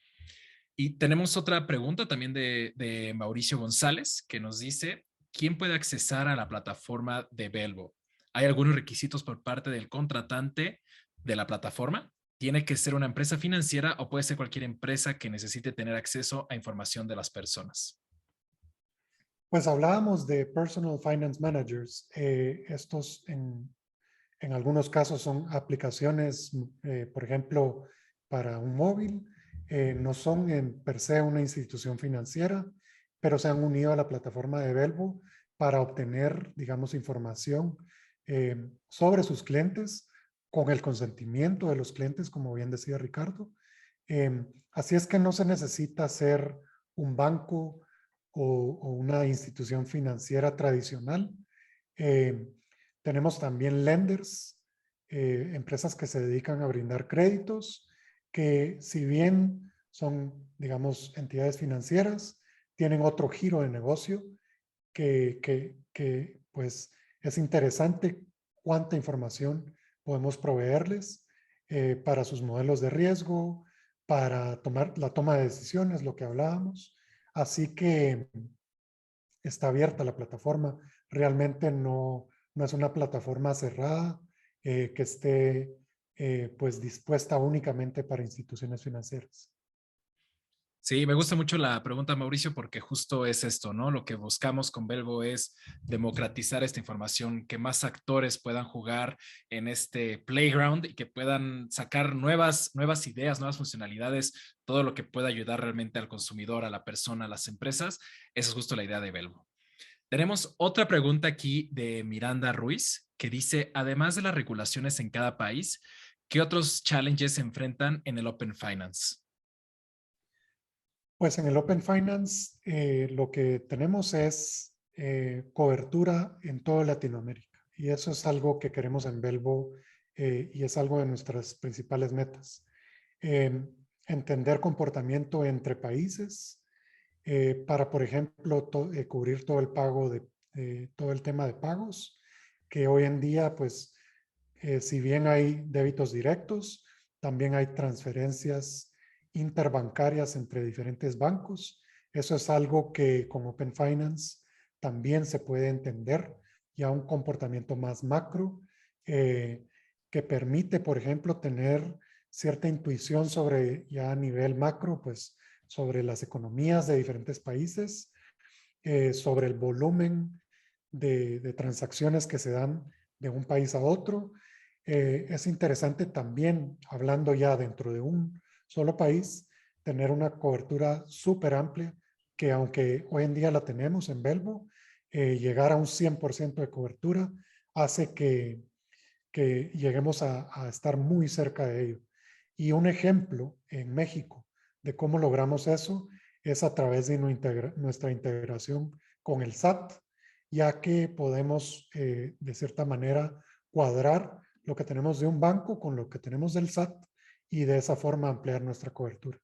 Y tenemos otra pregunta también de Mauricio González, que nos dice, ¿quién puede accesar a la plataforma de Velvo? ¿Hay algunos requisitos por parte del contratante de la plataforma? ¿Tiene que ser una empresa financiera o puede ser cualquier empresa que necesite tener acceso a información de las personas? Pues hablábamos de Personal Finance Managers. Estos en algunos casos son aplicaciones, por ejemplo, para un móvil. No son en per se una institución financiera, pero se han unido a la plataforma de Velvo para obtener, digamos, información sobre sus clientes con el consentimiento de los clientes, como bien decía Ricardo. Así es que no se necesita ser un banco o una institución financiera tradicional. Eh, Tenemos también lenders, empresas que se dedican a brindar créditos, que si bien son, digamos, entidades financieras, tienen otro giro de negocio que pues es interesante cuánta información podemos proveerles para sus modelos de riesgo, para tomar la toma de decisiones, lo que hablábamos. Así que está abierta la plataforma. Realmente no es una plataforma cerrada que esté pues dispuesta únicamente para instituciones financieras. Sí, me gusta mucho la pregunta, Mauricio, porque justo es esto, ¿no? Lo que buscamos con Velvo es democratizar esta información, que más actores puedan jugar en este playground y que puedan sacar nuevas ideas, nuevas funcionalidades, todo lo que pueda ayudar realmente al consumidor, a la persona, a las empresas. Esa es justo la idea de Velvo. Tenemos otra pregunta aquí de Miranda Ruiz, que dice, además de las regulaciones en cada país, ¿qué otros challenges se enfrentan en el Open Finance? Pues en el Open Finance lo que tenemos es cobertura en toda Latinoamérica y eso es algo que queremos en Velvo y es algo de nuestras principales metas. Entender comportamiento entre países para, por ejemplo, cubrir todo el pago todo el tema de pagos, que hoy en día, pues, si bien hay débitos directos, también hay transferencias interbancarias entre diferentes bancos. Eso es algo que con Open Finance también se puede entender, ya un comportamiento más macro que permite, por ejemplo, tener cierta intuición sobre ya a nivel macro, pues sobre las economías de diferentes países, sobre el volumen de transacciones que se dan de un país a otro. Es interesante también, hablando ya dentro de un solo país, tener una cobertura súper amplia, que aunque hoy en día la tenemos en Velvo, llegar a un 100% de cobertura hace que lleguemos a estar muy cerca de ello. Y un ejemplo en México de cómo logramos eso es a través de nuestra integración con el SAT, ya que podemos de cierta manera cuadrar lo que tenemos de un banco con lo que tenemos del SAT y de esa forma ampliar nuestra cobertura.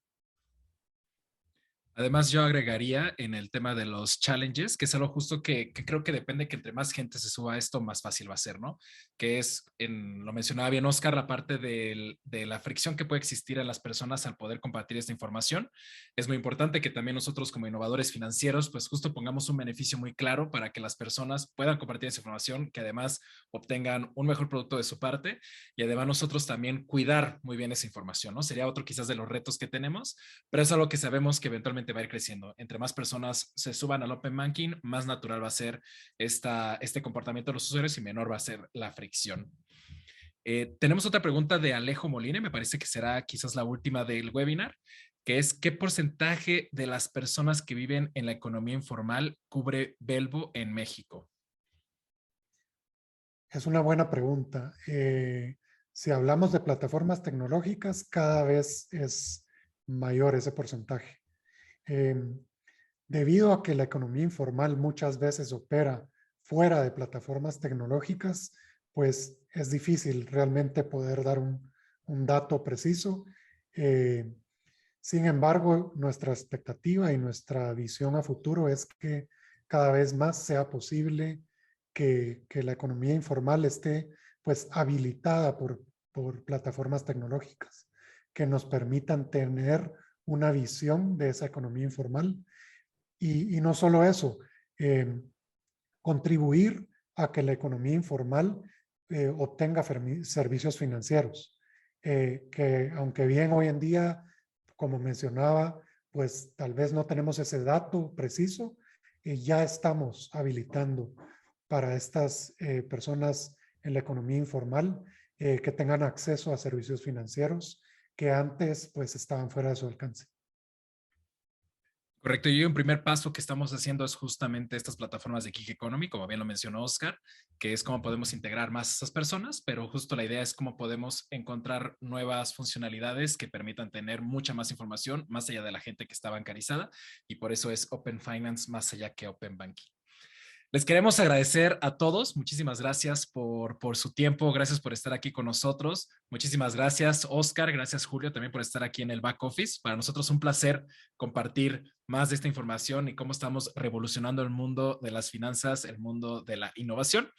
Además, yo agregaría en el tema de los challenges, que es algo justo que creo que depende que entre más gente se suba a esto, más fácil va a ser, ¿no? Que es, lo mencionaba bien Oscar, la parte de la fricción que puede existir en las personas al poder compartir esta información. Es muy importante que también nosotros como innovadores financieros, pues justo pongamos un beneficio muy claro para que las personas puedan compartir esa información, que además obtengan un mejor producto de su parte y además nosotros también cuidar muy bien esa información, ¿no? Sería otro quizás de los retos que tenemos, pero es algo que sabemos que eventualmente solamente va a ir creciendo. Entre más personas se suban al Open Banking, más natural va a ser este comportamiento de los usuarios y menor va a ser la fricción. Tenemos otra pregunta de Alejo Molina, me parece que será quizás la última del webinar, que es ¿qué porcentaje de las personas que viven en la economía informal cubre Belbo en México? Es una buena pregunta. Si hablamos de plataformas tecnológicas, cada vez es mayor ese porcentaje. Em, Debido a que la economía informal muchas veces opera fuera de plataformas tecnológicas, pues es difícil realmente poder dar un dato preciso. Eh, Sin embargo, nuestra expectativa y nuestra visión a futuro es que cada vez más sea posible que la economía informal esté pues habilitada por plataformas tecnológicas que nos permitan tener una visión de esa economía informal y no solo eso, eh, contribuir a que la economía informal obtenga servicios financieros, que aunque bien hoy en día, como mencionaba, pues tal vez no tenemos ese dato preciso, ya estamos habilitando para estas personas en la economía informal que tengan acceso a servicios financieros que antes pues estaban fuera de su alcance. Correcto, y un primer paso que estamos haciendo es justamente estas plataformas de Gig Economy, como bien lo mencionó Oscar, que es cómo podemos integrar más a esas personas, pero justo la idea es cómo podemos encontrar nuevas funcionalidades que permitan tener mucha más información más allá de la gente que está bancarizada, y por eso es Open Finance más allá que Open Banking. Les queremos agradecer a todos. Muchísimas gracias por su tiempo. Gracias por estar aquí con nosotros. Muchísimas gracias, Oscar. Gracias, Julio, también por estar aquí en el back office. Para nosotros es un placer compartir más de esta información y cómo estamos revolucionando el mundo de las finanzas, el mundo de la innovación.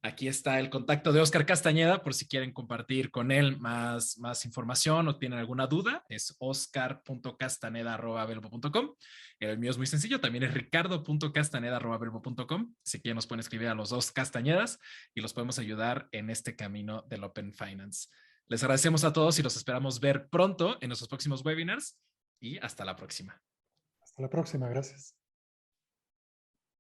Aquí está el contacto de Oscar Castañeda por si quieren compartir con él más información o tienen alguna duda. Es oscar.castaneda@belbo.com. El mío es muy sencillo, también es ricardo.castaneda@belbo.com. Si quieren nos pueden escribir a los dos Castañedas y los podemos ayudar en este camino del Open Finance. Les agradecemos a todos y los esperamos ver pronto en nuestros próximos webinars y hasta la próxima. Hasta la próxima, gracias.